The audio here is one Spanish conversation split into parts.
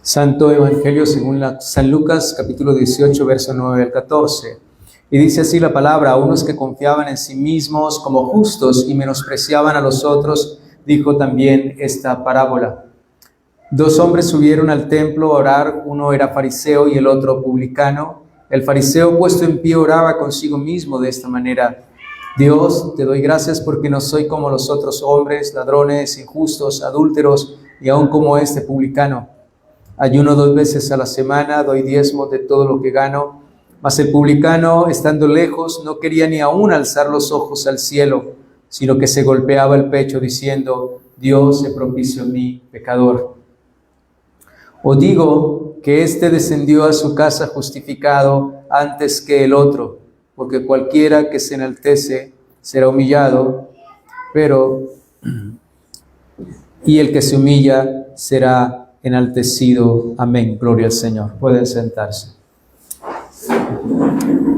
Santo Evangelio según San Lucas, capítulo 18, verso 9 al 14. Y dice así la palabra: a unos que confiaban en sí mismos como justos y menospreciaban a los otros, dijo también esta parábola. Dos hombres subieron al templo a orar, uno era fariseo y el otro publicano. El fariseo, puesto en pie, oraba consigo mismo de esta manera: Dios, te doy gracias porque no soy como los otros hombres, ladrones, injustos, adúlteros y aun como este publicano. Ayuno 2 veces a la semana, doy diezmos de todo lo que gano. Mas el publicano, estando lejos, no quería ni aún alzar los ojos al cielo, sino que se golpeaba el pecho diciendo: Dios, sé propicio a mí, pecador. Os digo que éste descendió a su casa justificado antes que el otro, porque cualquiera que se enaltece será humillado, y el que se humilla será enaltecido. Amén. Gloria al Señor. Pueden sentarse.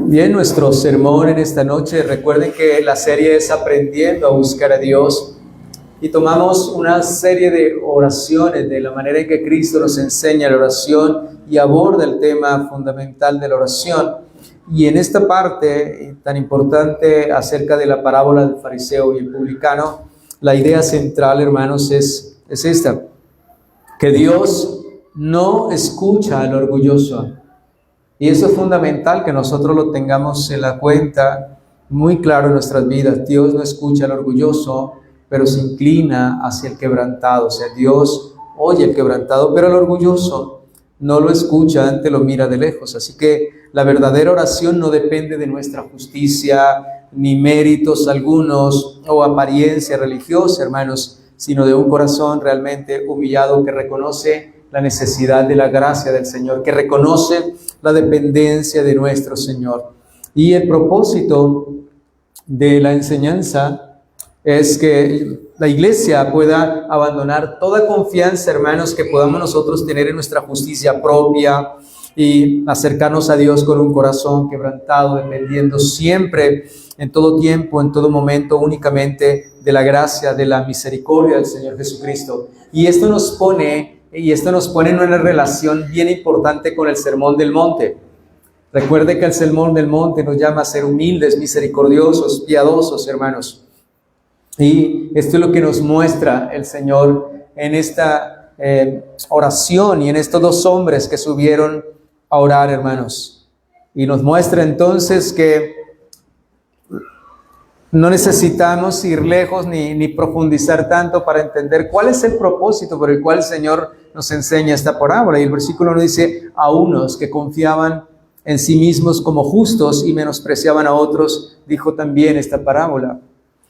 Bien, nuestro sermón en esta noche, recuerden que la serie es Aprendiendo a buscar a Dios, y tomamos una serie de oraciones de la manera en que Cristo nos enseña la oración y aborda el tema fundamental de la oración. Y en esta parte tan importante acerca de la parábola del fariseo y el publicano, la idea central, hermanos, es esta: que Dios no escucha al orgulloso. Y eso es fundamental que nosotros lo tengamos en la cuenta muy claro en nuestras vidas. Dios no escucha al orgulloso, pero se inclina hacia el quebrantado. O sea, Dios oye al quebrantado, pero al orgulloso no lo escucha, antes lo mira de lejos. Así que la verdadera oración no depende de nuestra justicia, ni méritos algunos, o apariencia religiosa, hermanos, sino de un corazón realmente humillado que reconoce la necesidad de la gracia del Señor, que reconoce la dependencia de nuestro Señor. Y el propósito de la enseñanza es que la iglesia pueda abandonar toda confianza, hermanos, que podamos nosotros tener en nuestra justicia propia y acercarnos a Dios con un corazón quebrantado, dependiendo siempre, en todo tiempo, en todo momento, únicamente de la gracia, de la misericordia del Señor Jesucristo. Y esto nos pone en una relación bien importante con el Sermón del Monte. Recuerde que el Sermón del Monte nos llama a ser humildes, misericordiosos, piadosos, hermanos. Y esto es lo que nos muestra el Señor en esta oración y en estos dos hombres que subieron a orar, hermanos. Y nos muestra entonces que no necesitamos ir lejos ni profundizar tanto para entender cuál es el propósito por el cual el Señor nos enseña esta parábola. Y el versículo nos dice: a unos que confiaban en sí mismos como justos y menospreciaban a otros, dijo también esta parábola.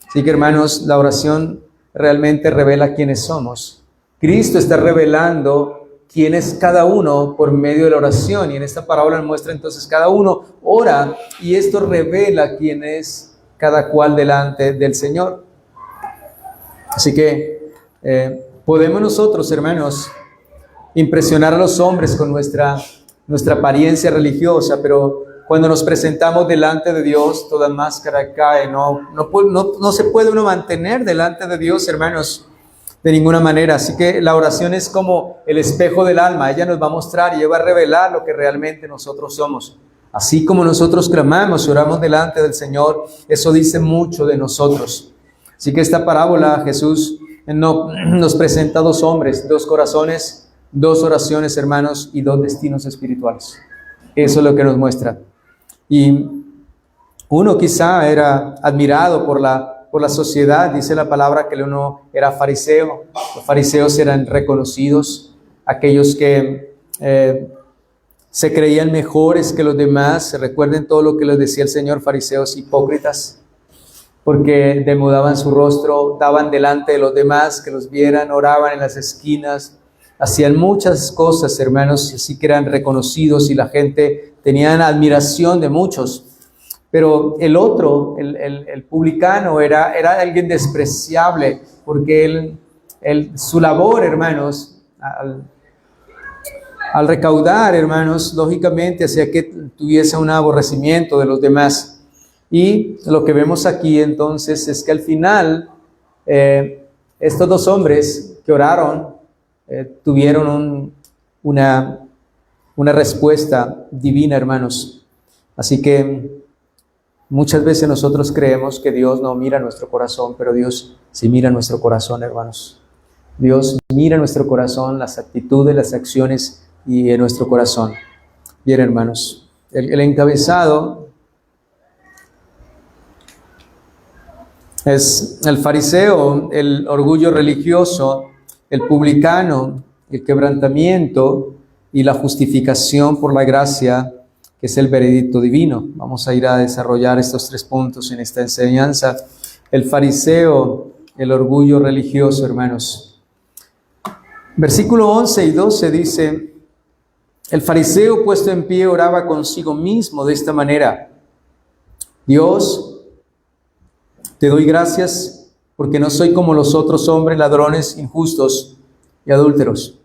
Así que, hermanos, la oración realmente revela quiénes somos. Cristo está revelando quién es cada uno por medio de la oración. Y en esta parábola nos muestra entonces cada uno ora, y esto revela quién es cada cual delante del Señor. Así que podemos nosotros, hermanos, impresionar a los hombres con nuestra apariencia religiosa, pero cuando nos presentamos delante de Dios, toda máscara cae. No se puede uno mantener delante de Dios, hermanos, de ninguna manera. Así que la oración es como el espejo del alma. Ella nos va a mostrar y ella va a revelar lo que realmente nosotros somos. Así como nosotros clamamos y oramos delante del Señor, eso dice mucho de nosotros. Así que esta parábola, Jesús nos presenta dos hombres, dos corazones, dos oraciones, hermanos, y dos destinos espirituales. Eso es lo que nos muestra. Y uno quizá era admirado por la sociedad. Dice la palabra que uno era fariseo. Los fariseos eran reconocidos, aquellos que se creían mejores que los demás. Recuerden todo lo que les decía el Señor: fariseos hipócritas, porque demudaban su rostro, daban delante de los demás que los vieran, oraban en las esquinas, hacían muchas cosas, hermanos, así que eran reconocidos y la gente tenía admiración de muchos. Pero el otro, el publicano, era alguien despreciable, porque su labor, hermanos, al recaudar, hermanos, lógicamente hacía que tuviese un aborrecimiento de los demás. Y lo que vemos aquí entonces es que al final estos dos hombres que oraron tuvieron una respuesta divina, hermanos. Así que muchas veces nosotros creemos que Dios no mira nuestro corazón, pero Dios sí mira nuestro corazón, hermanos. Dios mira nuestro corazón, las actitudes, las acciones y en nuestro corazón. Bien, hermanos, el encabezado es el fariseo, el orgullo religioso, el publicano, el quebrantamiento y la justificación por la gracia, que es el veredicto divino. Vamos a ir a desarrollar estos 3 puntos en esta enseñanza. El fariseo, el orgullo religioso, hermanos. Versículo 11 y 12 dice: el fariseo puesto en pie oraba consigo mismo de esta manera: Dios, te doy gracias porque no soy como los otros hombres ladrones, injustos y adúlteros,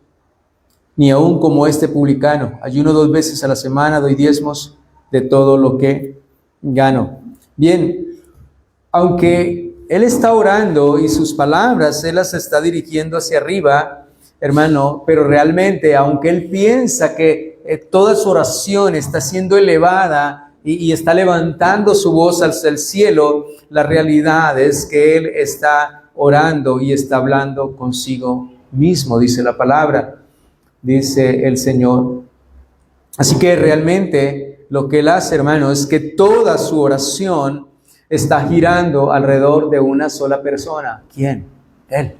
ni aun como este publicano. Ayuno 2 veces a la semana, doy diezmos de todo lo que gano. Bien, aunque él está orando y sus palabras él las está dirigiendo hacia arriba, hermano, pero realmente, aunque él piensa que toda su oración está siendo elevada y está levantando su voz hacia el cielo, la realidad es que él está orando y está hablando consigo mismo, dice la palabra, dice el Señor. Así que realmente lo que él hace, hermano, es que toda su oración está girando alrededor de una sola persona. ¿Quién? Él.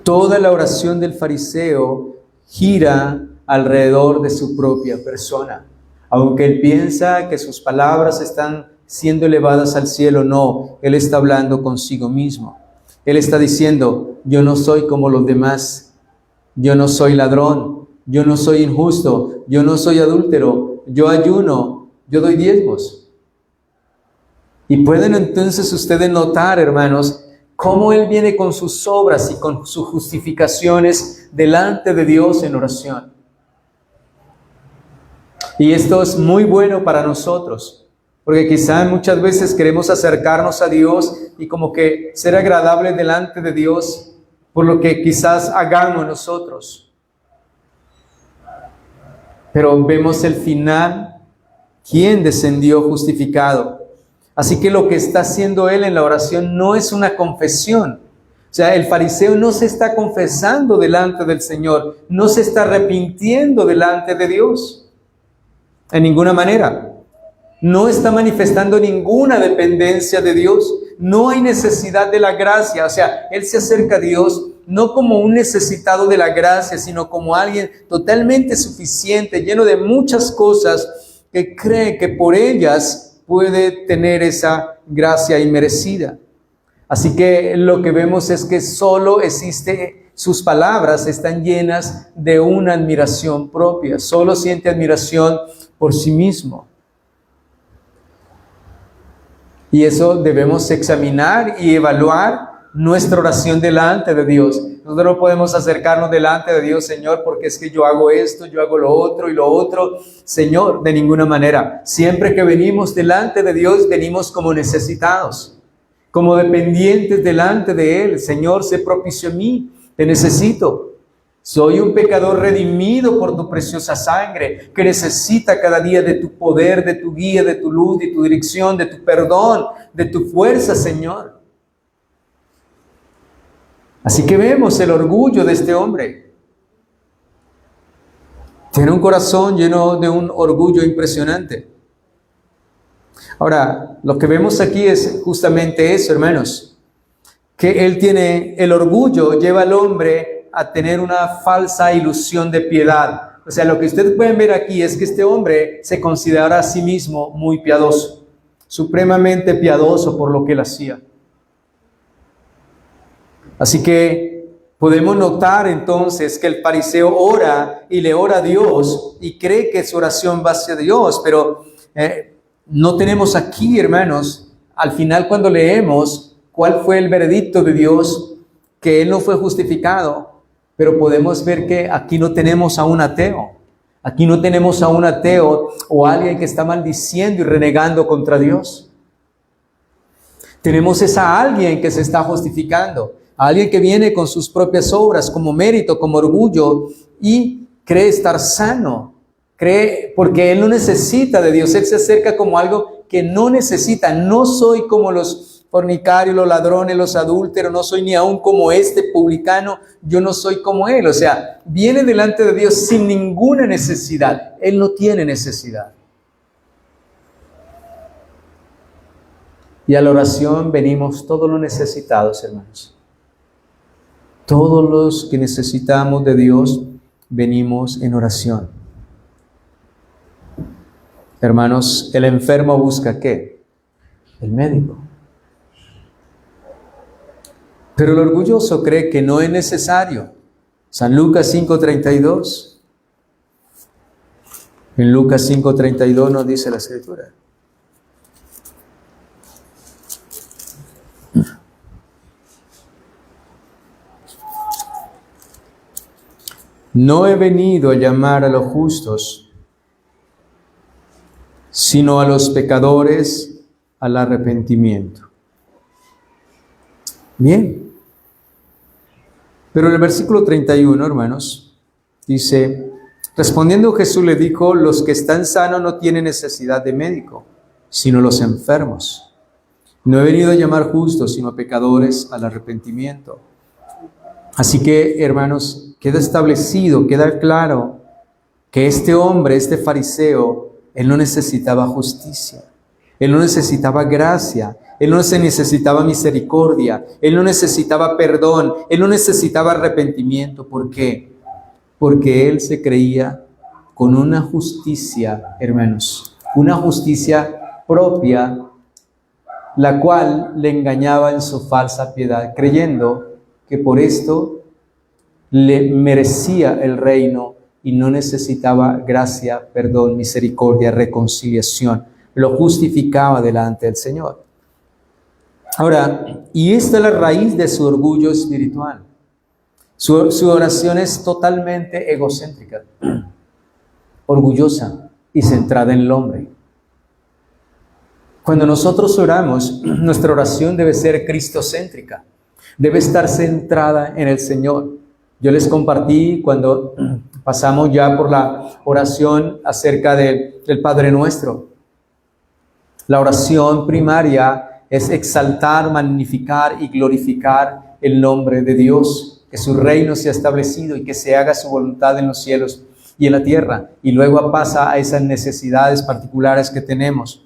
Toda la oración del fariseo gira alrededor de su propia persona. Aunque él piensa que sus palabras están siendo elevadas al cielo, no, él está hablando consigo mismo. Él está diciendo: yo no soy como los demás, yo no soy ladrón, yo no soy injusto, yo no soy adúltero, yo ayuno, yo doy diezmos. Y pueden entonces ustedes notar, hermanos, cómo él viene con sus obras y con sus justificaciones delante de Dios en oración. Y esto es muy bueno para nosotros, porque quizás muchas veces queremos acercarnos a Dios y como que ser agradable delante de Dios por lo que quizás hagamos nosotros. Pero vemos el final, quién descendió justificado. Así que lo que está haciendo él en la oración no es una confesión. O sea, el fariseo no se está confesando delante del Señor, no se está arrepintiendo delante de Dios. En ninguna manera. No está manifestando ninguna dependencia de Dios. No hay necesidad de la gracia. O sea, él se acerca a Dios no como un necesitado de la gracia, sino como alguien totalmente suficiente, lleno de muchas cosas, que cree que por ellas puede tener esa gracia inmerecida. Así que lo que vemos es que solo existe, sus palabras están llenas de una admiración propia, solo siente admiración por sí mismo. Y eso debemos examinar y evaluar nuestra oración delante de Dios. Nosotros no podemos acercarnos delante de Dios: Señor, porque es que yo hago esto, yo hago lo otro y lo otro. Señor, de ninguna manera. Siempre que venimos delante de Dios, venimos como necesitados, como dependientes delante de Él. Señor, sé propicio a mí, te necesito. Soy un pecador redimido por tu preciosa sangre, que necesita cada día de tu poder, de tu guía, de tu luz, de tu dirección, de tu perdón, de tu fuerza, Señor. Así que vemos el orgullo de este hombre. Tiene un corazón lleno de un orgullo impresionante. Ahora, lo que vemos aquí es justamente eso, hermanos, que él tiene, el orgullo lleva al hombre a tener una falsa ilusión de piedad. O sea, lo que ustedes pueden ver aquí es que este hombre se considera a sí mismo muy piadoso, supremamente piadoso por lo que él hacía. Así que podemos notar entonces que el fariseo ora y le ora a Dios y cree que su oración va hacia Dios, pero no tenemos aquí, hermanos, al final cuando leemos cuál fue el veredicto de Dios, que él no fue justificado, pero podemos ver que aquí no tenemos a un ateo. Aquí no tenemos a un ateo o a alguien que está maldiciendo y renegando contra Dios. Tenemos a alguien que se está justificando, a alguien que viene con sus propias obras, como mérito, como orgullo, y cree estar sano, cree porque él no necesita de Dios, él se acerca como algo que no necesita. No soy como los fornicarios, los ladrones, los adúlteros, no soy ni aún como este publicano, yo no soy como él. O sea, viene delante de Dios sin ninguna necesidad, él no tiene necesidad. Y a la oración venimos todos los necesitados, hermanos. Todos los que necesitamos de Dios venimos en oración. Hermanos, el enfermo busca ¿qué? El médico. Pero el orgulloso cree que no es necesario. San Lucas 5:32. En Lucas 5:32 nos dice la Escritura. No he venido a llamar a los justos, sino a los pecadores al arrepentimiento. Bien. Pero en el versículo 31, hermanos, dice, respondiendo Jesús le dijo, los que están sanos no tienen necesidad de médico, sino los enfermos. No he venido a llamar justos, sino a pecadores al arrepentimiento. Así que, hermanos, queda establecido, queda claro que este hombre, este fariseo, él no necesitaba justicia, él no necesitaba gracia, él no necesitaba misericordia, él no necesitaba perdón, él no necesitaba arrepentimiento. ¿Por qué? Porque él se creía con una justicia, hermanos, una justicia propia, la cual le engañaba en su falsa piedad, creyendo que por esto le merecía el reino y no necesitaba gracia, perdón, misericordia, reconciliación. Lo justificaba delante del Señor. Ahora, y esta es la raíz de su orgullo espiritual. Su oración es totalmente egocéntrica, orgullosa y centrada en el hombre. Cuando nosotros oramos, nuestra oración debe ser cristocéntrica, debe estar centrada en el Señor. Yo les compartí cuando pasamos ya por la oración acerca del Padre Nuestro. La oración primaria es exaltar, magnificar y glorificar el nombre de Dios, que su reino sea establecido y que se haga su voluntad en los cielos y en la tierra. Y luego pasa a esas necesidades particulares que tenemos.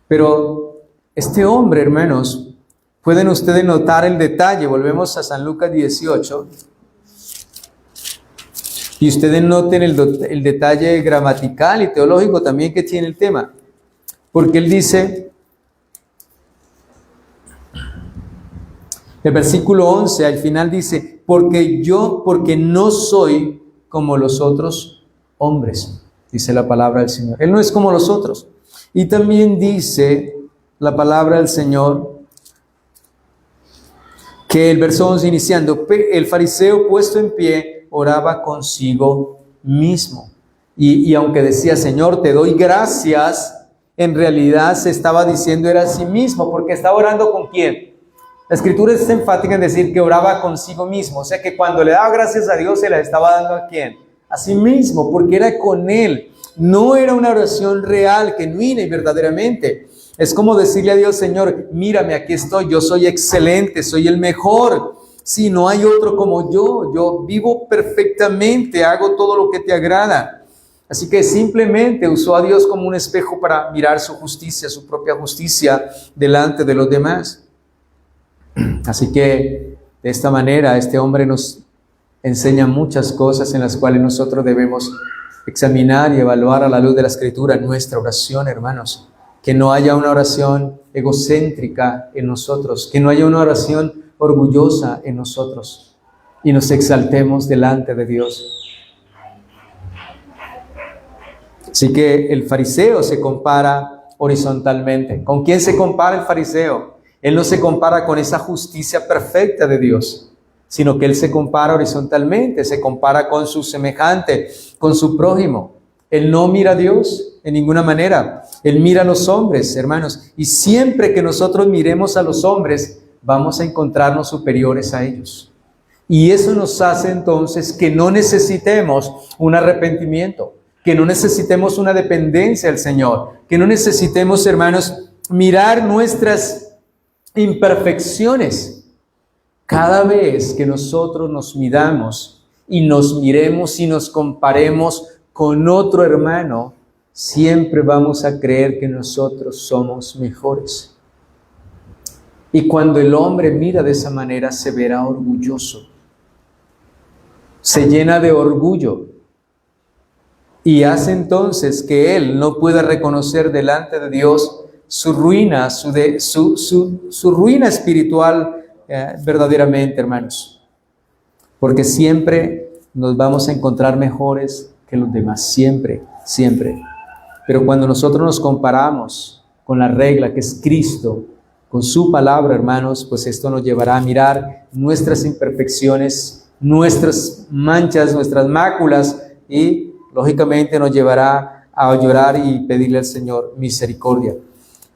Pero este hombre, hermanos, pueden ustedes notar el detalle. Volvemos a San Lucas 18. Y ustedes noten el detalle gramatical y teológico también que tiene el tema. Porque él dice, el versículo 11 al final dice, porque no soy como los otros hombres, dice la palabra del Señor. Él no es como los otros. Y también dice la palabra del Señor que el verso 11 iniciando, el fariseo puesto en pie oraba consigo mismo. Y aunque decía, Señor, te doy gracias, en realidad se estaba diciendo era a sí mismo, porque estaba orando ¿con quién? La Escritura es enfática en decir que oraba consigo mismo, o sea que cuando le daba gracias a Dios, se la estaba dando ¿a quién? A sí mismo, porque era con Él. No era una oración real, genuina y verdaderamente. Es como decirle a Dios, Señor, mírame, aquí estoy, yo soy excelente, soy el mejor. Sí, no hay otro como yo vivo perfectamente, hago todo lo que te agrada. Así que simplemente usó a Dios como un espejo para mirar su justicia, su propia justicia delante de los demás. Así que de esta manera este hombre nos enseña muchas cosas en las cuales nosotros debemos examinar y evaluar a la luz de la Escritura nuestra oración, hermanos. Que no haya una oración egocéntrica en nosotros, que no haya una oración orgullosa en nosotros y nos exaltemos delante de Dios. Así que el fariseo se compara horizontalmente. ¿Con quién se compara el fariseo? Él no se compara con esa justicia perfecta de Dios, sino que él se compara horizontalmente, se compara con su semejante, con su prójimo. Él no mira a Dios en ninguna manera. Él mira a los hombres, hermanos. Y siempre que nosotros miremos a los hombres, vamos a encontrarnos superiores a ellos. Y eso nos hace entonces que no necesitemos un arrepentimiento, que no necesitemos una dependencia del Señor, que no necesitemos, hermanos, mirar nuestras imperfecciones. Cada vez que nosotros nos midamos y nos miremos y nos comparemos con otro hermano, siempre vamos a creer que nosotros somos mejores. Y cuando el hombre mira de esa manera, se verá orgulloso. Se llena de orgullo y hace entonces que él no pueda reconocer delante de Dios su ruina, su ruina espiritual verdaderamente, hermanos. Porque siempre nos vamos a encontrar mejores que los demás, siempre, siempre. Pero cuando nosotros nos comparamos con la regla que es Cristo, con su palabra, hermanos, pues esto nos llevará a mirar nuestras imperfecciones, nuestras manchas, nuestras máculas, y lógicamente nos llevará a llorar y pedirle al Señor misericordia.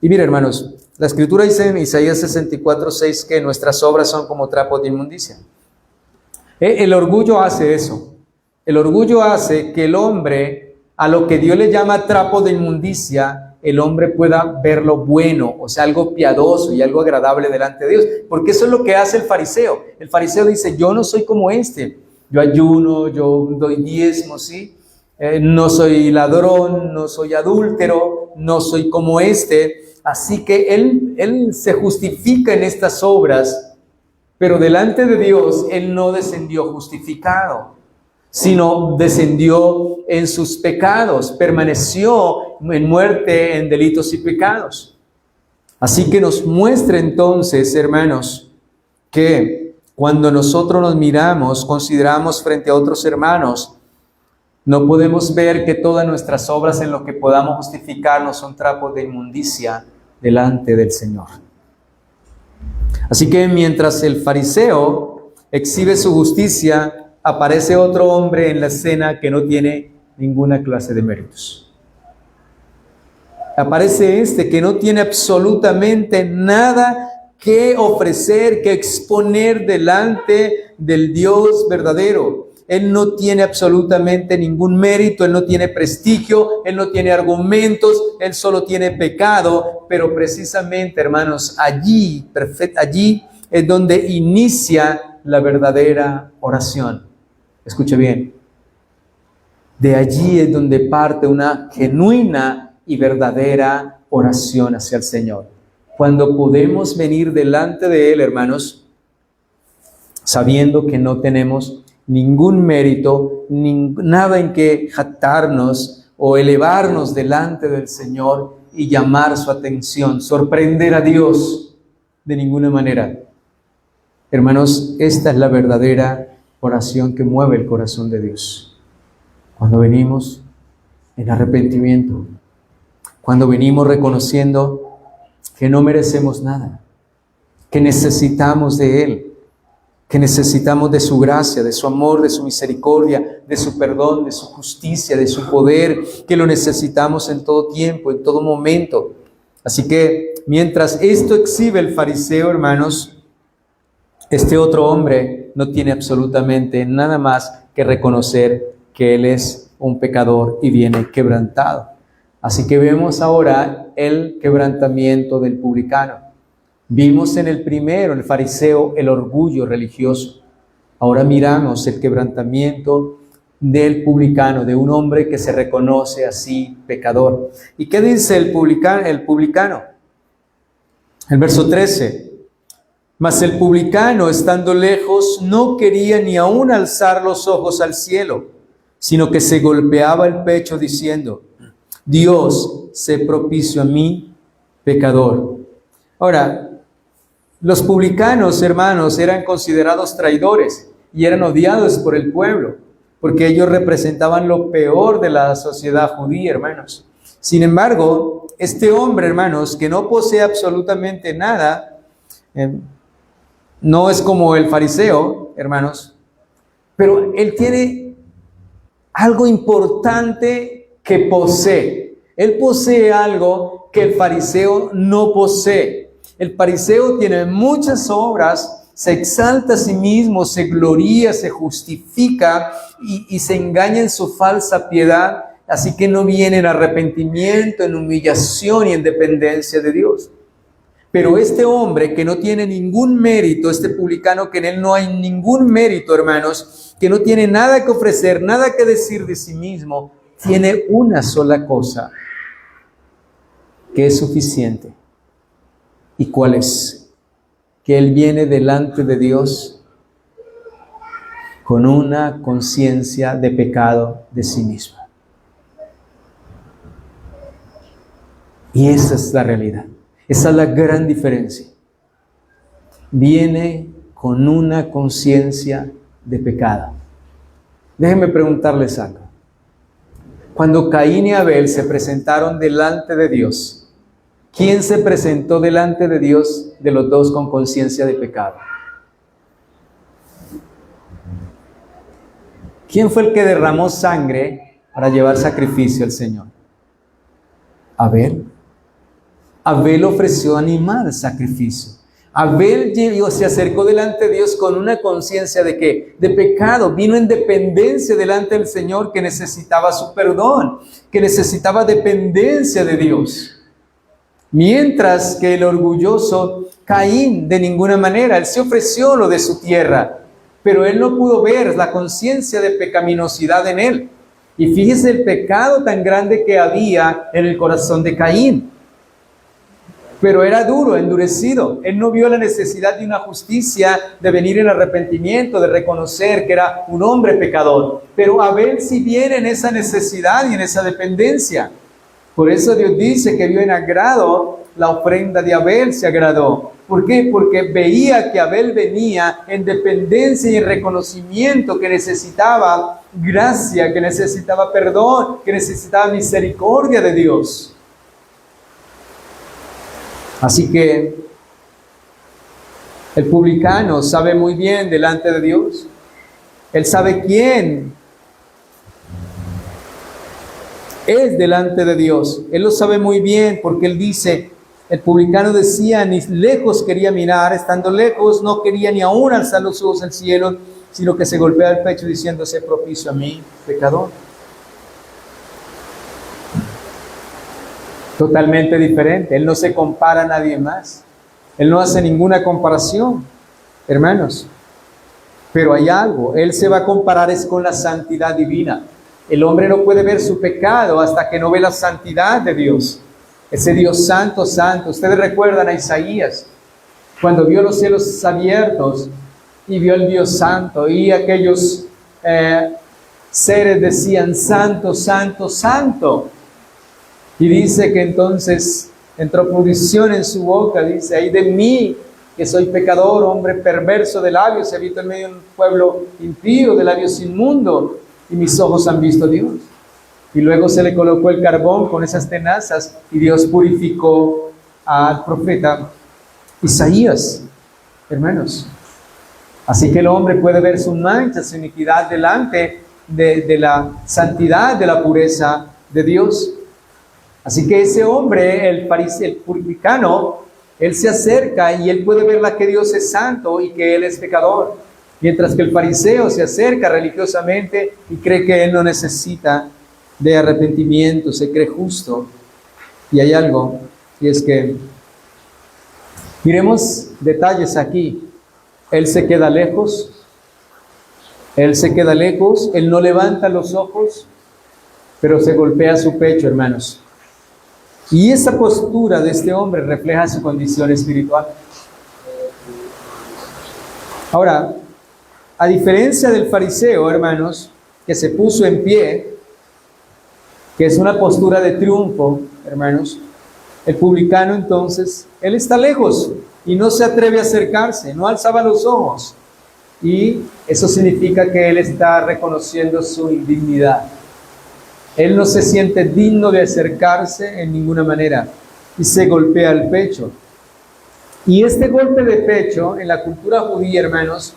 Y mira, hermanos, la Escritura dice en Isaías 64:6 que nuestras obras son como trapos de inmundicia. El orgullo hace eso. El orgullo hace que el hombre, a lo que Dios le llama trapo de inmundicia, el hombre pueda ver lo bueno, o sea, algo piadoso y algo agradable delante de Dios. Porque eso es lo que hace el fariseo. El fariseo dice, yo no soy como este. Yo ayuno, yo doy diezmo, ¿sí? No soy ladrón, no soy adúltero, no soy como este. Así que él se justifica en estas obras, pero delante de Dios, él no descendió justificado, sino descendió en sus pecados, permaneció en muerte, en delitos y pecados. Así que nos muestra entonces, hermanos, que cuando nosotros nos miramos, consideramos frente a otros hermanos, no podemos ver que todas nuestras obras en lo que podamos justificarnos son trapos de inmundicia delante del Señor. Así que mientras el fariseo exhibe su justicia, aparece otro hombre en la escena que no tiene ninguna clase de méritos. Aparece este que no tiene absolutamente nada que ofrecer, que exponer delante del Dios verdadero. Él no tiene absolutamente ningún mérito, él no tiene prestigio, él no tiene argumentos, él solo tiene pecado, pero precisamente, hermanos, allí es donde inicia la verdadera oración. Escuche bien, de allí es donde parte una genuina y verdadera oración hacia el Señor. Cuando podemos venir delante de Él, hermanos, sabiendo que no tenemos ningún mérito, nada en que jactarnos o elevarnos delante del Señor y llamar su atención, sorprender a Dios de ninguna manera. Hermanos, esta es la verdadera oración que mueve el corazón de Dios. Cuando venimos en arrepentimiento, cuando venimos reconociendo que no merecemos nada, que necesitamos de Él, que necesitamos de su gracia, de su amor, de su misericordia, de su perdón, de su justicia, de su poder, que lo necesitamos en todo tiempo, en todo momento. Así que mientras esto exhibe el fariseo, hermanos, este otro hombre no tiene absolutamente nada más que reconocer que él es un pecador y viene quebrantado. Así que vemos ahora el quebrantamiento del publicano. Vimos en el primero, el fariseo, el orgullo religioso. Ahora miramos el quebrantamiento del publicano, de un hombre que se reconoce así pecador. ¿Y qué dice el publicano? El verso 13. Mas el publicano, estando lejos, no quería ni aún alzar los ojos al cielo, sino que se golpeaba el pecho diciendo, Dios, sé propicio a mí, pecador. Ahora, los publicanos, hermanos, eran considerados traidores y eran odiados por el pueblo, porque ellos representaban lo peor de la sociedad judía, hermanos. Sin embargo, este hombre, hermanos, que no posee absolutamente nada, no es como el fariseo, hermanos, pero él tiene algo importante que posee. Él posee algo que el fariseo no posee. El fariseo tiene muchas obras, se exalta a sí mismo, se gloría, se justifica y se engaña en su falsa piedad, así que no viene en arrepentimiento, en humillación y en dependencia de Dios. Pero este hombre que no tiene ningún mérito, este publicano que en él no hay ningún mérito, hermanos, que no tiene nada que ofrecer, nada que decir de sí mismo, tiene una sola cosa que es suficiente. ¿Y cuál es? Que él viene delante de Dios con una conciencia de pecado de sí mismo. Y esa es la realidad. Esa es la gran diferencia. Viene con una conciencia de pecado. Déjenme preguntarles algo. Cuando Caín y Abel se presentaron delante de Dios, ¿quién se presentó delante de Dios de los dos con conciencia de pecado? ¿Quién fue el que derramó sangre para llevar sacrificio al Señor? Abel. Abel ofreció animal sacrificio. Abel se acercó delante de Dios con una conciencia de ¿qué? De pecado. Vino en dependencia delante del Señor, que necesitaba su perdón, que necesitaba dependencia de Dios. Mientras que el orgulloso Caín, de ninguna manera, él se ofreció lo de su tierra, pero él no pudo ver la conciencia de pecaminosidad en él. Y fíjese el pecado tan grande que había en el corazón de Caín. Pero era duro, endurecido. Él no vio la necesidad de una justicia, de venir en arrepentimiento, de reconocer que era un hombre pecador. Pero Abel sí viene en esa necesidad y en esa dependencia. Por eso Dios dice que vio en agrado la ofrenda de Abel, se agradó. ¿Por qué? Porque veía que Abel venía en dependencia y en reconocimiento, que necesitaba gracia, que necesitaba perdón, que necesitaba misericordia de Dios. Así que el publicano sabe muy bien delante de Dios. Él sabe quién es delante de Dios. Él lo sabe muy bien porque él dice, el publicano decía, ni lejos quería mirar, estando lejos no quería ni aún alzar los ojos al cielo, sino que se golpea el pecho diciendo, sé propicio a mí, pecador. Totalmente diferente. Él no se compara a nadie más. Él no hace ninguna comparación, hermanos. Pero hay algo. Él se va a comparar es con la santidad divina. El hombre no puede ver su pecado hasta que no ve la santidad de Dios. Ese Dios santo, santo. Ustedes recuerdan a Isaías, cuando vio los cielos abiertos y vio al Dios santo, y aquellos seres decían, santo, santo, santo. Y dice que entonces entró pudrición en su boca, dice, ay de mí, que soy pecador, hombre perverso de labios, habito en medio de un pueblo impío, de labios inmundos, y mis ojos han visto a Dios. Y luego se le colocó el carbón con esas tenazas, y Dios purificó al profeta Isaías, hermanos. Así que el hombre puede ver su mancha, su iniquidad delante de la santidad, de la pureza de Dios. Así que ese hombre, el publicano, él se acerca y él puede ver que Dios es santo y que él es pecador. Mientras que el fariseo se acerca religiosamente y cree que él no necesita de arrepentimiento, se cree justo. Y hay algo, y es que, miremos detalles aquí. Él se queda lejos, él no levanta los ojos, pero se golpea su pecho, hermanos. Y esa postura de este hombre refleja su condición espiritual. Ahora, a diferencia del fariseo, hermanos, que se puso en pie, que es una postura de triunfo, hermanos, el publicano entonces, él está lejos y no se atreve a acercarse, no alzaba los ojos. Y eso significa que él está reconociendo su indignidad. Él no se siente digno de acercarse en ninguna manera y se golpea el pecho. Y este golpe de pecho en la cultura judía, hermanos,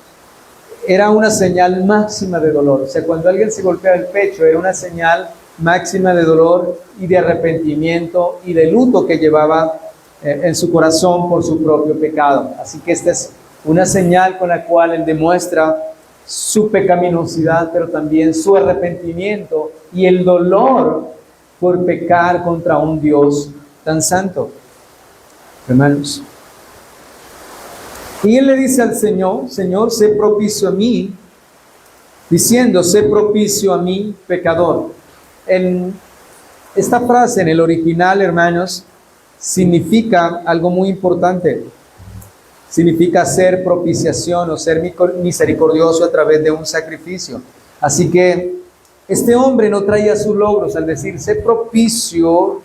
era una señal máxima de dolor. O sea, cuando alguien se golpea el pecho era una señal máxima de dolor y de arrepentimiento y de luto que llevaba en su corazón por su propio pecado. Así que esta es una señal con la cual él demuestra su pecaminosidad, pero también su arrepentimiento y el dolor por pecar contra un Dios tan santo. Hermanos, y él le dice al Señor: Señor, sé propicio a mí, diciendo: sé propicio a mí, pecador. En esta frase, en el original, hermanos, significa algo muy importante. Significa ser propiciación o ser misericordioso a través de un sacrificio. Así que este hombre no traía sus logros. Al decir ser propicio,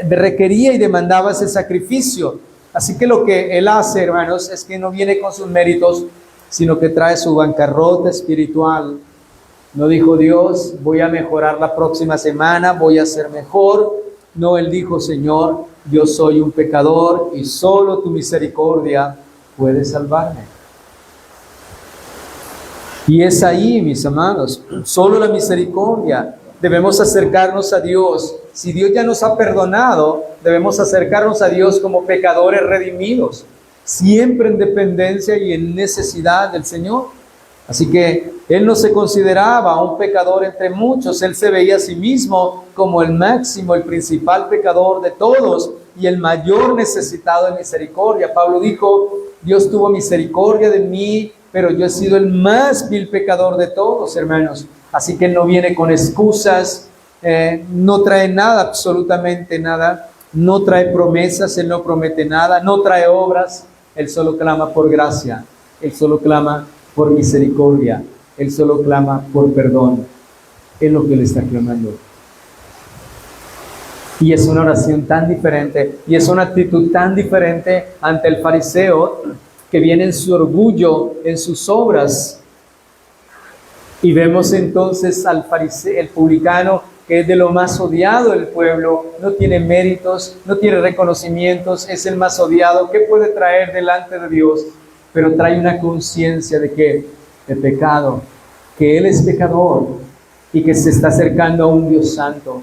requería y demandaba ese sacrificio. Así que lo que él hace, hermanos, es que no viene con sus méritos, sino que trae su bancarrota espiritual. No dijo: Dios, voy a mejorar la próxima semana, voy a ser mejor. No, él dijo: Señor, yo soy un pecador y solo tu misericordia puede salvarme. Y es ahí, mis amados, solo la misericordia. Debemos acercarnos a Dios. Si Dios ya nos ha perdonado, debemos acercarnos a Dios como pecadores redimidos, siempre en dependencia y en necesidad del Señor. Así que él no se consideraba un pecador entre muchos. Él se veía a sí mismo como el máximo, el principal pecador de todos y el mayor necesitado de misericordia. Pablo dijo: Dios tuvo misericordia de mí, pero yo he sido el más vil pecador de todos, hermanos. Así que él no viene con excusas, no trae nada, absolutamente nada. No trae promesas, él no promete nada, no trae obras. Él solo clama por gracia, él solo clama por misericordia, él solo clama por perdón. Es lo que él está clamando. Y es una oración tan diferente, y es una actitud tan diferente ante el fariseo, que viene en su orgullo, en sus obras. Y vemos entonces al fariseo, el publicano, que es de lo más odiado del pueblo, no tiene méritos, no tiene reconocimientos, es el más odiado. ¿Qué puede traer delante de Dios? Pero trae una conciencia de que de pecado, que él es pecador y que se está acercando a un Dios santo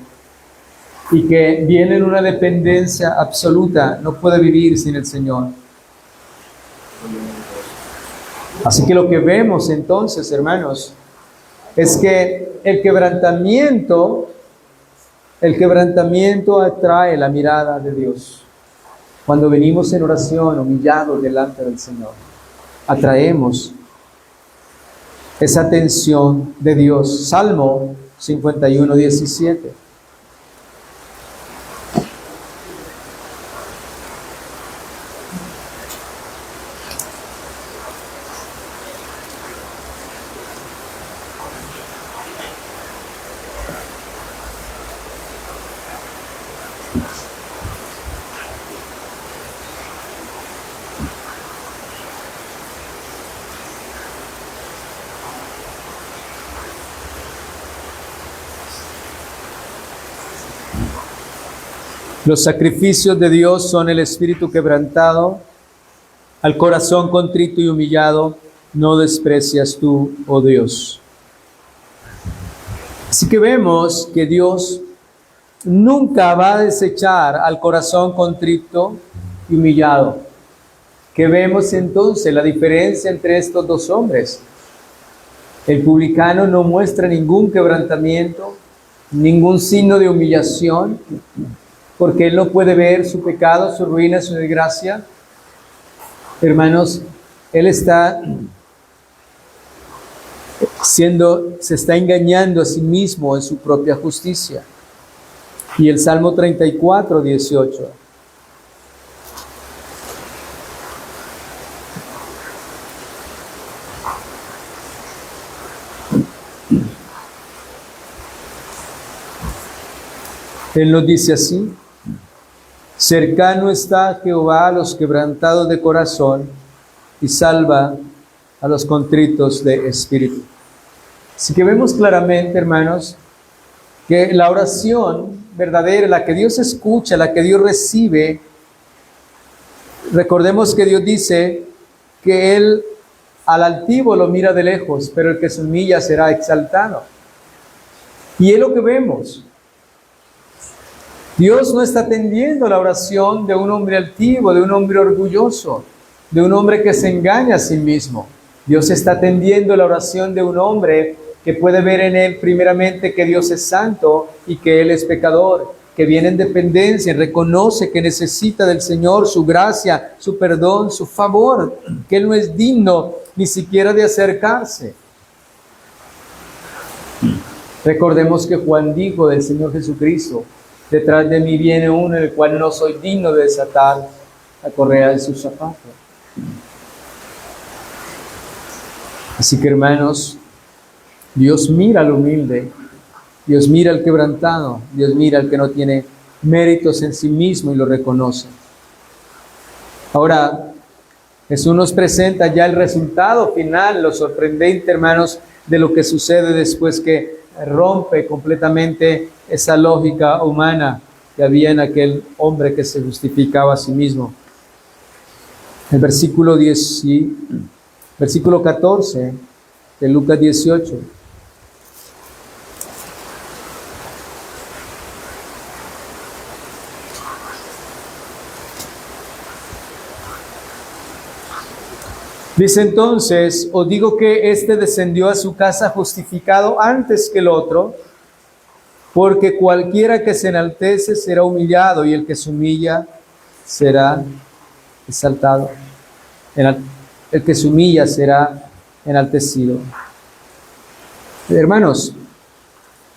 y que viene en una dependencia absoluta, no puede vivir sin el Señor. Así que lo que vemos entonces, hermanos, es que el quebrantamiento atrae la mirada de Dios. Cuando venimos en oración, humillados delante del Señor, atraemos esa atención de Dios. Salmo 51, 17. Los sacrificios de Dios son el espíritu quebrantado, al corazón contrito y humillado, no desprecias tú, oh Dios. Así que vemos que Dios nunca va a desechar al corazón contrito y humillado. ¿Qué vemos entonces? La diferencia entre estos dos hombres. El publicano no muestra ningún quebrantamiento, ningún signo de humillación, porque él no puede ver su pecado, su ruina, su desgracia. Hermanos, él se está engañando a sí mismo en su propia justicia. Y el Salmo 34, 18. Él nos dice así: cercano está Jehová a los quebrantados de corazón y salva a los contritos de espíritu. Así que vemos claramente, hermanos, que la oración verdadera, la que Dios escucha, la que Dios recibe, recordemos que Dios dice que Él al altivo lo mira de lejos, pero el que se humilla será exaltado. Y es lo que vemos. Dios no está atendiendo la oración de un hombre altivo, de un hombre orgulloso, de un hombre que se engaña a sí mismo. Dios está atendiendo la oración de un hombre que puede ver en él primeramente que Dios es santo y que él es pecador, que viene en dependencia, reconoce que necesita del Señor su gracia, su perdón, su favor, que él no es digno ni siquiera de acercarse. Recordemos que Juan dijo del Señor Jesucristo: detrás de mí viene uno el cual no soy digno de desatar la correa de sus zapatos. Así que, hermanos, Dios mira al humilde, Dios mira al quebrantado, Dios mira al que no tiene méritos en sí mismo y lo reconoce. Ahora, Jesús nos presenta ya el resultado final, lo sorprendente, hermanos, de lo que sucede después que rompe completamente esa lógica humana que había en aquel hombre que se justificaba a sí mismo. El versículo 14 de Lucas 18. Dice entonces: os digo que éste descendió a su casa justificado antes que el otro, porque cualquiera que se enaltece será humillado, y el que se humilla será exaltado. El que se humilla será enaltecido. Hermanos,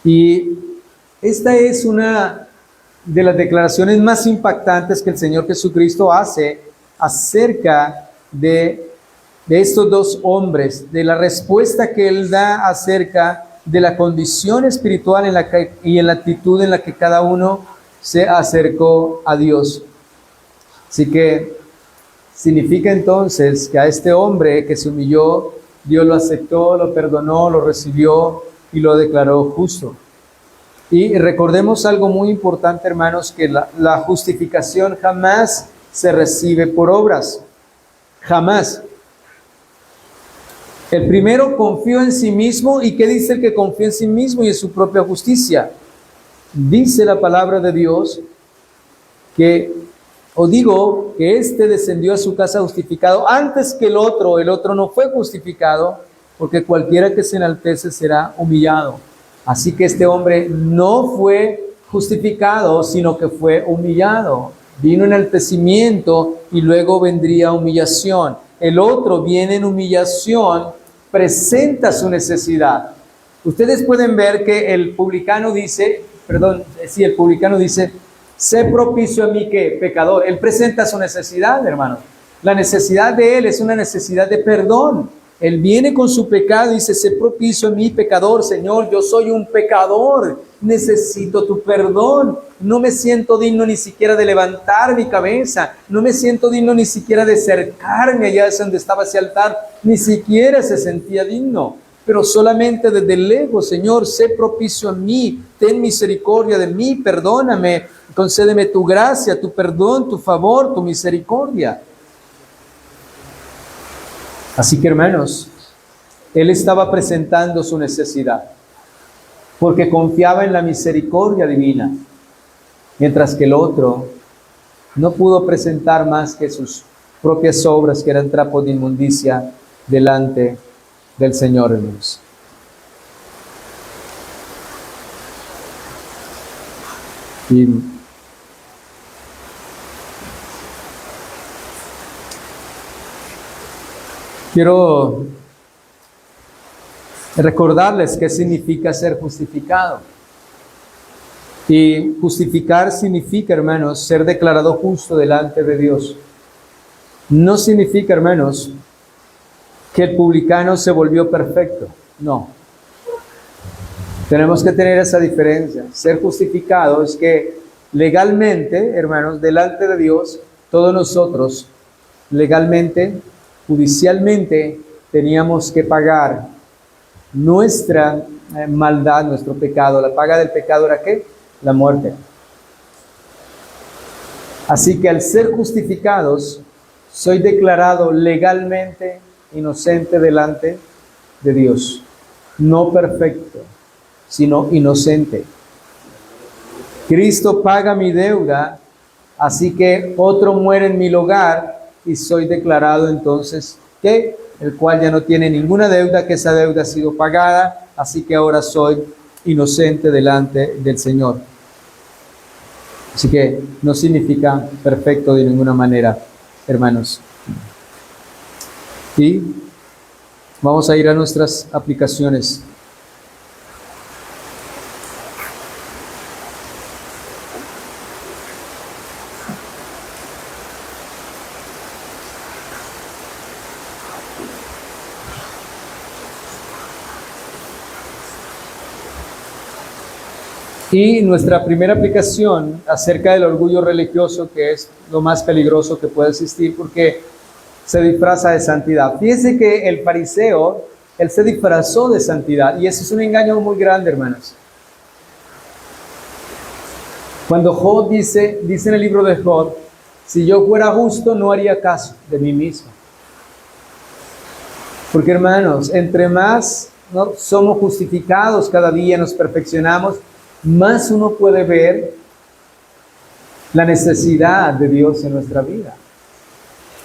y esta es una de las declaraciones más impactantes que el Señor Jesucristo hace acerca de estos dos hombres, de la respuesta que Él da acerca de la condición espiritual y en la actitud en la que cada uno se acercó a Dios. Así que significa entonces que a este hombre que se humilló, Dios lo aceptó, lo perdonó, lo recibió y lo declaró justo. Y recordemos algo muy importante, hermanos, que la justificación jamás se recibe por obras. Jamás. El primero confió en sí mismo. ¿Y qué dice el que confía en sí mismo y en su propia justicia? Dice la palabra de Dios que, os digo, que éste descendió a su casa justificado antes que el otro. El otro no fue justificado, porque cualquiera que se enaltece será humillado. Así que este hombre no fue justificado, sino que fue humillado. Vino enaltecimiento y luego vendría humillación. El otro viene en humillación, presenta su necesidad. Ustedes pueden ver que el publicano dice, sé propicio a mí que pecador. Él presenta su necesidad, hermanos. La necesidad de él es una necesidad de perdón. Él viene con su pecado y dice: sé propicio a mí pecador. Señor, yo soy un pecador, necesito tu perdón. No me siento digno ni siquiera de levantar mi cabeza, no me siento digno ni siquiera de acercarme allá donde estaba ese altar, ni siquiera se sentía digno. Pero solamente desde lejos: Señor, sé propicio a mí, ten misericordia de mí, perdóname, concédeme tu gracia, tu perdón, tu favor, tu misericordia. Así que, hermanos, él estaba presentando su necesidad, porque confiaba en la misericordia divina, mientras que el otro no pudo presentar más que sus propias obras, que eran trapos de inmundicia delante del Señor, hermanos. Y quiero recordarles qué significa ser justificado. Y justificar significa, hermanos, ser declarado justo delante de Dios. No significa, hermanos, que el publicano se volvió perfecto. No. Tenemos que tener esa diferencia. Ser justificado es que legalmente, hermanos, delante de Dios, todos nosotros legalmente, judicialmente, teníamos que pagar nuestra maldad, nuestro pecado. La paga del pecado era ¿qué? La muerte. Así que al ser justificados, soy declarado legalmente inocente delante de Dios. No perfecto, sino inocente. Cristo paga mi deuda, así que otro muere en mi lugar y soy declarado entonces que el cual ya no tiene ninguna deuda, que esa deuda ha sido pagada, así que ahora soy inocente delante del Señor. Así que no significa perfecto de ninguna manera, hermanos. Y vamos a ir a nuestras aplicaciones. Y nuestra primera aplicación acerca del orgullo religioso, que es lo más peligroso que puede existir porque se disfraza de santidad. Fíjense que el fariseo, él se disfrazó de santidad y ese es un engaño muy grande, hermanos. Cuando Job dice en el libro de Job, si yo fuera justo no haría caso de mí mismo. Porque, hermanos, entre más somos justificados cada día, nos perfeccionamos, más uno puede ver la necesidad de Dios en nuestra vida.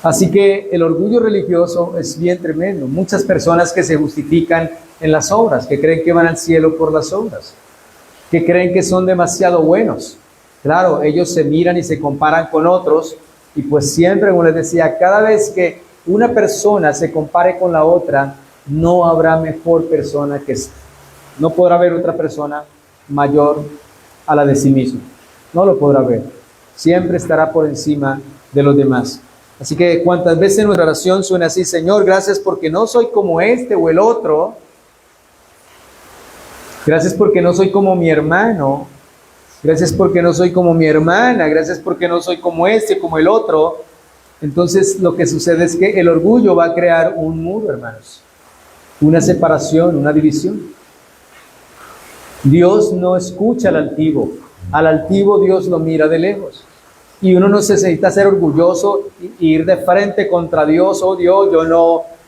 Así que el orgullo religioso es bien tremendo. Muchas personas que se justifican en las obras, que creen que van al cielo por las obras, que creen que son demasiado buenos. Claro, ellos se miran y se comparan con otros y pues siempre, como les decía, cada vez que una persona se compare con la otra, no habrá mejor persona que esta. No podrá haber otra persona mayor a la de sí mismo. No lo podrá ver. Siempre estará por encima de los demás. Así que cuantas veces nuestra oración suena así, Señor, gracias porque no soy como este o el otro. Gracias porque no soy como mi hermano. Gracias porque no soy como mi hermana. Gracias porque no soy como este o como el otro. Entonces lo que sucede es que el orgullo va a crear un muro, hermanos. Una separación, una división. Dios no escucha al altivo. Al altivo Dios lo mira de lejos. Y uno no necesita ser orgulloso e ir de frente contra Dios. Oh Dios,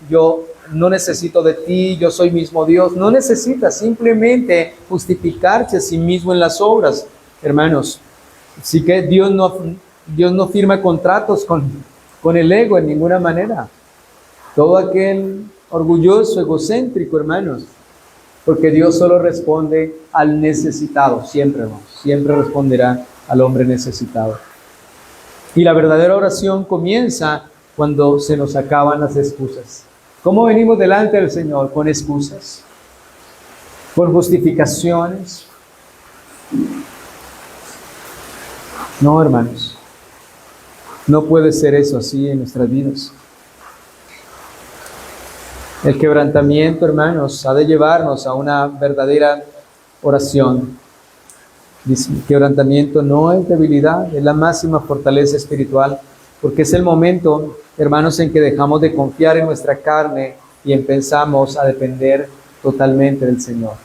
yo no necesito de ti, yo soy mismo Dios. No necesita simplemente justificarse a sí mismo en las obras, hermanos. Así que Dios no firma contratos con el ego en ninguna manera. Todo aquel orgulloso, egocéntrico, hermanos. Porque Dios solo responde al necesitado, siempre, hermanos, siempre responderá al hombre necesitado. Y la verdadera oración comienza cuando se nos acaban las excusas. ¿Cómo venimos delante del Señor? Con excusas, con justificaciones. No, hermanos, no puede ser eso así en nuestras vidas. El quebrantamiento, hermanos, ha de llevarnos a una verdadera oración. Dice, el quebrantamiento no es debilidad, es la máxima fortaleza espiritual, porque es el momento, hermanos, en que dejamos de confiar en nuestra carne y empezamos a depender totalmente del Señor.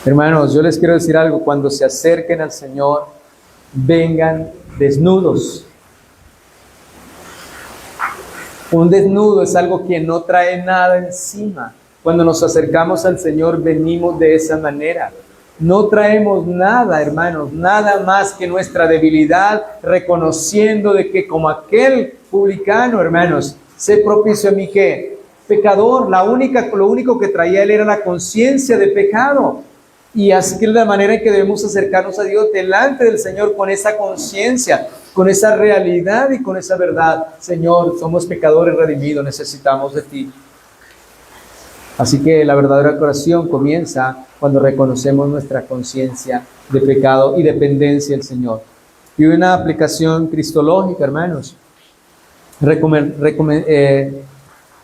Hermanos, yo les quiero decir algo, cuando se acerquen al Señor, vengan desnudos. Un desnudo es algo que no trae nada encima. Cuando nos acercamos al Señor, venimos de esa manera. No traemos nada, hermanos, nada más que nuestra debilidad, reconociendo de que como aquel publicano, hermanos, sé propicio a mí que pecador, lo único que traía él era la conciencia de pecado. Y así que es la manera en que debemos acercarnos a Dios delante del Señor con esa conciencia, con esa realidad y con esa verdad. Señor, somos pecadores redimidos, necesitamos de ti. Así que la verdadera oración comienza cuando reconocemos nuestra conciencia de pecado y dependencia del Señor. Y una aplicación cristológica, hermanos.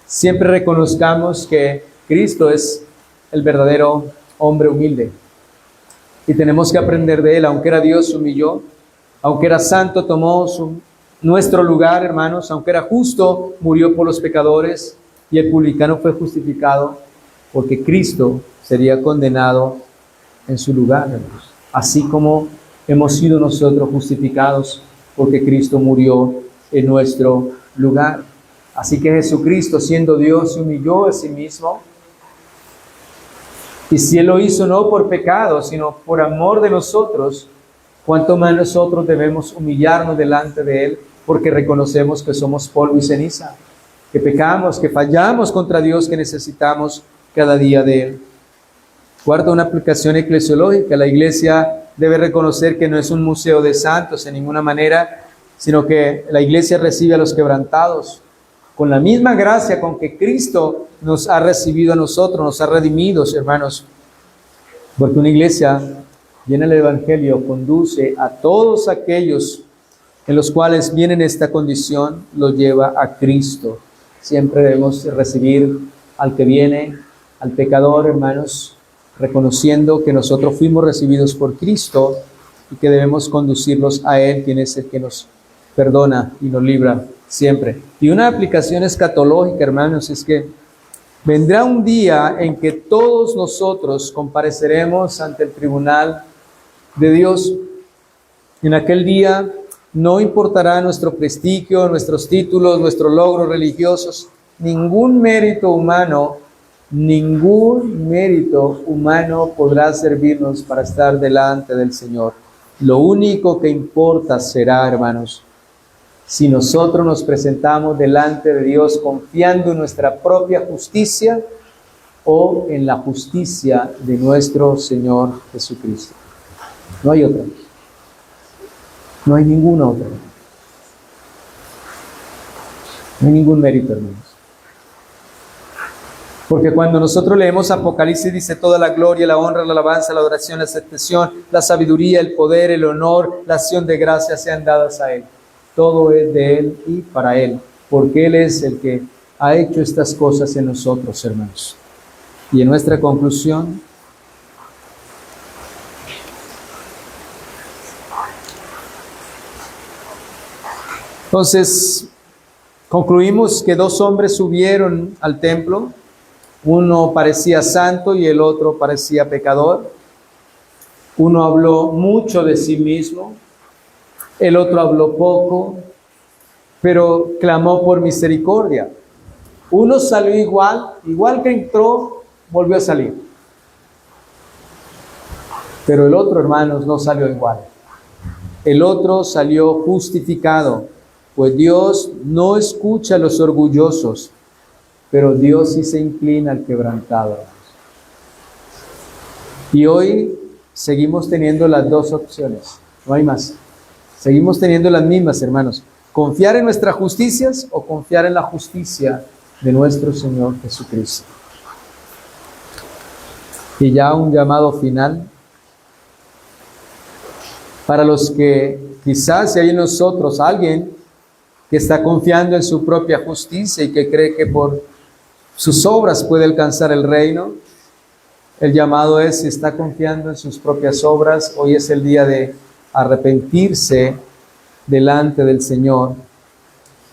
Siempre reconozcamos que Cristo es el verdadero hombre humilde. Y tenemos que aprender de él. Aunque era Dios, se humilló. Aunque era santo, tomó nuestro lugar, hermanos. Aunque era justo, murió por los pecadores. Y el publicano fue justificado porque Cristo sería condenado en su lugar, hermanos. Así como hemos sido nosotros justificados porque Cristo murió en nuestro lugar. Así que Jesucristo, siendo Dios, se humilló a sí mismo Y si Él lo hizo no por pecado, sino por amor de nosotros, cuánto más nosotros debemos humillarnos delante de Él, porque reconocemos que somos polvo y ceniza, que pecamos, que fallamos contra Dios, que necesitamos cada día de Él. Cuarto, una aplicación eclesiológica. La iglesia debe reconocer que no es un museo de santos en ninguna manera, sino que la iglesia recibe a los quebrantados con la misma gracia con que Cristo nos ha recibido a nosotros, nos ha redimido, hermanos. Porque una iglesia llena del Evangelio conduce a todos aquellos en los cuales vienen esta condición, los lleva a Cristo. Siempre debemos recibir al que viene, al pecador, hermanos, reconociendo que nosotros fuimos recibidos por Cristo y que debemos conducirlos a Él, quien es el que nos perdona y nos libra siempre. Y una aplicación escatológica, hermanos, es que vendrá un día en que todos nosotros compareceremos ante el tribunal de Dios. En aquel día no importará nuestro prestigio, nuestros títulos, nuestros logros religiosos, ningún mérito humano podrá servirnos para estar delante del Señor. Lo único que importa será, hermanos, si nosotros nos presentamos delante de Dios confiando en nuestra propia justicia o en la justicia de nuestro Señor Jesucristo. No hay otra. No hay ninguna otra. No hay ningún mérito, hermanos. Porque cuando nosotros leemos Apocalipsis, dice toda la gloria, la honra, la alabanza, la adoración, la aceptación, la sabiduría, el poder, el honor, la acción de gracias sean dadas a Él. Todo es de Él y para Él, porque Él es el que ha hecho estas cosas en nosotros, hermanos. Y en nuestra conclusión, entonces, concluimos que dos hombres subieron al templo. Uno parecía santo y el otro parecía pecador. Uno habló mucho de sí mismo, el otro habló poco, pero clamó por misericordia. Uno salió igual que entró, volvió a salir. Pero el otro, hermanos, no salió igual. El otro salió justificado, pues Dios no escucha a los orgullosos, pero Dios sí se inclina al quebrantado. Y hoy seguimos teniendo las dos opciones, no hay más. Seguimos teniendo las mismas, hermanos. Confiar en nuestras justicias o confiar en la justicia de nuestro Señor Jesucristo. Y ya un llamado final para los que quizás si hay en nosotros alguien que está confiando en su propia justicia y que cree que por sus obras puede alcanzar el reino. El llamado es, si está confiando en sus propias obras, hoy es el día de arrepentirse delante del Señor.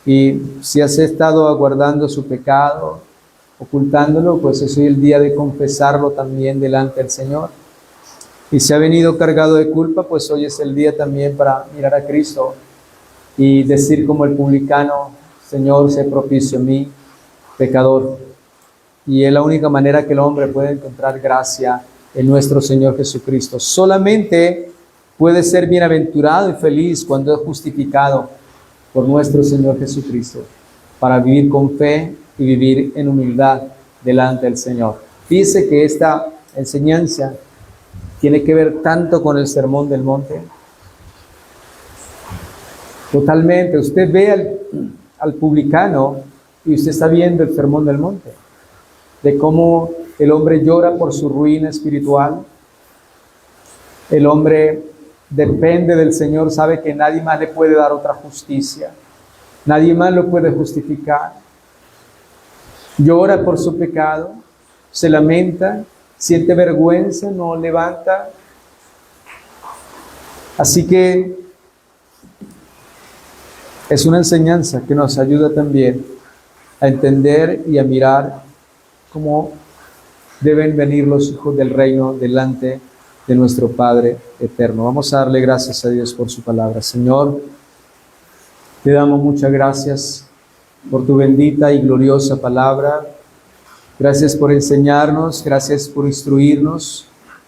Y si has estado aguardando su pecado, ocultándolo, pues es hoy el día de confesarlo también delante del Señor. Y si ha venido cargado de culpa, pues hoy es el día también para mirar a Cristo y decir como el publicano, Señor, sé propicio a mí, pecador. Y es la única manera que el hombre puede encontrar gracia en nuestro Señor Jesucristo. Solamente puede ser bienaventurado y feliz cuando es justificado por nuestro Señor Jesucristo, para vivir con fe y vivir en humildad delante del Señor. Dice que esta enseñanza tiene que ver tanto con el Sermón del Monte. Totalmente. Usted ve al publicano y usted está viendo el Sermón del Monte, de cómo el hombre llora por su ruina espiritual. El hombre depende del Señor, sabe que nadie más le puede dar otra justicia, nadie más lo puede justificar. Llora por su pecado, se lamenta, siente vergüenza, no levanta. Así que es una enseñanza que nos ayuda también a entender y a mirar cómo deben venir los hijos del reino delante de nuestro Padre eterno. Vamos a darle gracias a Dios por su palabra. Señor, te damos muchas gracias por tu bendita y gloriosa palabra, Gracias por enseñarnos, gracias por instruirnos,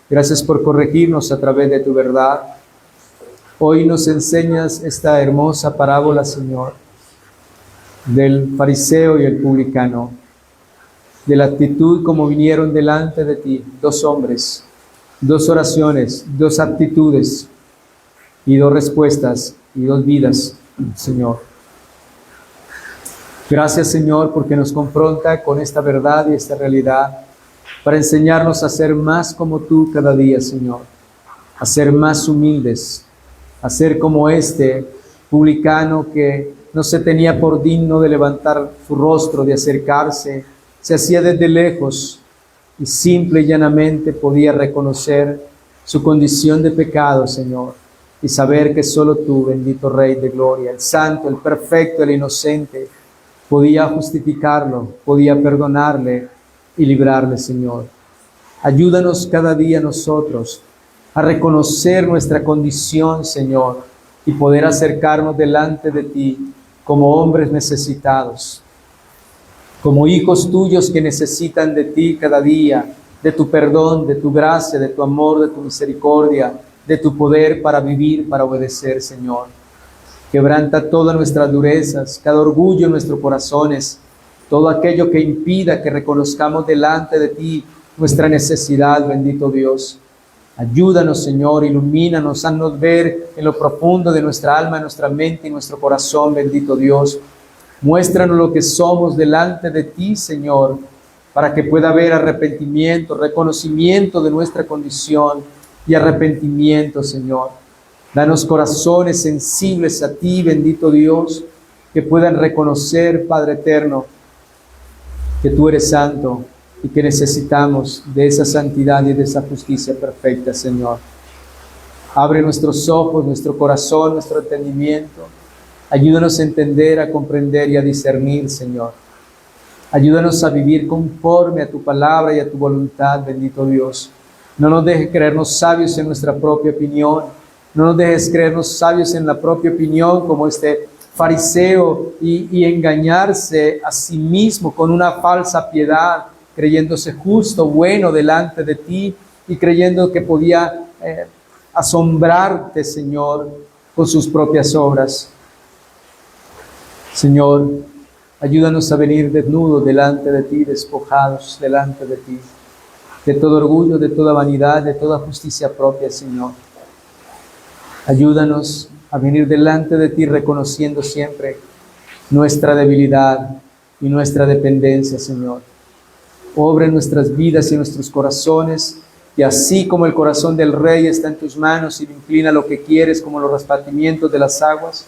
gracias por corregirnos a través de tu verdad. Hoy nos enseñas esta hermosa parábola, Señor, del fariseo y el publicano, de la actitud como vinieron delante de ti, dos hombres, dos oraciones, dos actitudes y dos respuestas y dos vidas, Señor. Gracias, Señor, porque nos confronta con esta verdad y esta realidad para enseñarnos a ser más como tú cada día, Señor, a ser más humildes, a ser como este publicano que no se tenía por digno de levantar su rostro, de acercarse, se hacía desde lejos y simple y llanamente podía reconocer su condición de pecado, Señor, y saber que solo tú, bendito Rey de Gloria, el Santo, el Perfecto, el Inocente, podía justificarlo, podía perdonarle y librarle, Señor. Ayúdanos cada día nosotros a reconocer nuestra condición, Señor, y poder acercarnos delante de ti como hombres necesitados, como hijos tuyos que necesitan de ti cada día, de tu perdón, de tu gracia, de tu amor, de tu misericordia, de tu poder para vivir, para obedecer, Señor. Quebranta todas nuestras durezas, cada orgullo en nuestros corazones, todo aquello que impida que reconozcamos delante de ti nuestra necesidad, bendito Dios. Ayúdanos, Señor, ilumínanos, haznos ver en lo profundo de nuestra alma, nuestra mente y nuestro corazón, bendito Dios. Muéstranos lo que somos delante de ti, Señor, para que pueda haber arrepentimiento, reconocimiento de nuestra condición y arrepentimiento, Señor. Danos corazones sensibles a ti, bendito Dios, que puedan reconocer, Padre eterno, que tú eres santo y que necesitamos de esa santidad y de esa justicia perfecta, Señor. Abre nuestros ojos, nuestro corazón, nuestro entendimiento. Ayúdanos a entender, a comprender y a discernir, Señor. Ayúdanos a vivir conforme a tu palabra y a tu voluntad, bendito Dios. No nos dejes creernos sabios en nuestra propia opinión. No nos dejes creernos sabios en la propia opinión como este fariseo y engañarse a sí mismo con una falsa piedad, creyéndose justo, bueno delante de ti y creyendo que podía asombrarte, Señor, con sus propias obras. Señor, ayúdanos a venir desnudos delante de ti, despojados delante de ti, de todo orgullo, de toda vanidad, de toda justicia propia, Señor. Ayúdanos a venir delante de ti reconociendo siempre nuestra debilidad y nuestra dependencia, Señor. Obra en nuestras vidas y en nuestros corazones, y así como el corazón del Rey está en tus manos y inclina lo que quieres como los raspaimientos de las aguas,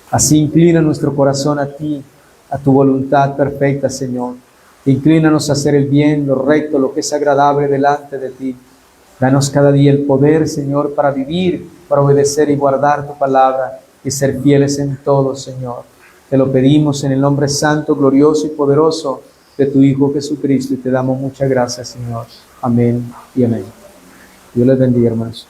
así inclina nuestro corazón a ti, a tu voluntad perfecta, Señor. Inclínanos a hacer el bien, lo recto, lo que es agradable delante de ti. Danos cada día el poder, Señor, para vivir, para obedecer y guardar tu palabra y ser fieles en todo, Señor. Te lo pedimos en el nombre santo, glorioso y poderoso de tu Hijo Jesucristo y te damos muchas gracias, Señor. Amén y amén. Dios les bendiga, hermanos.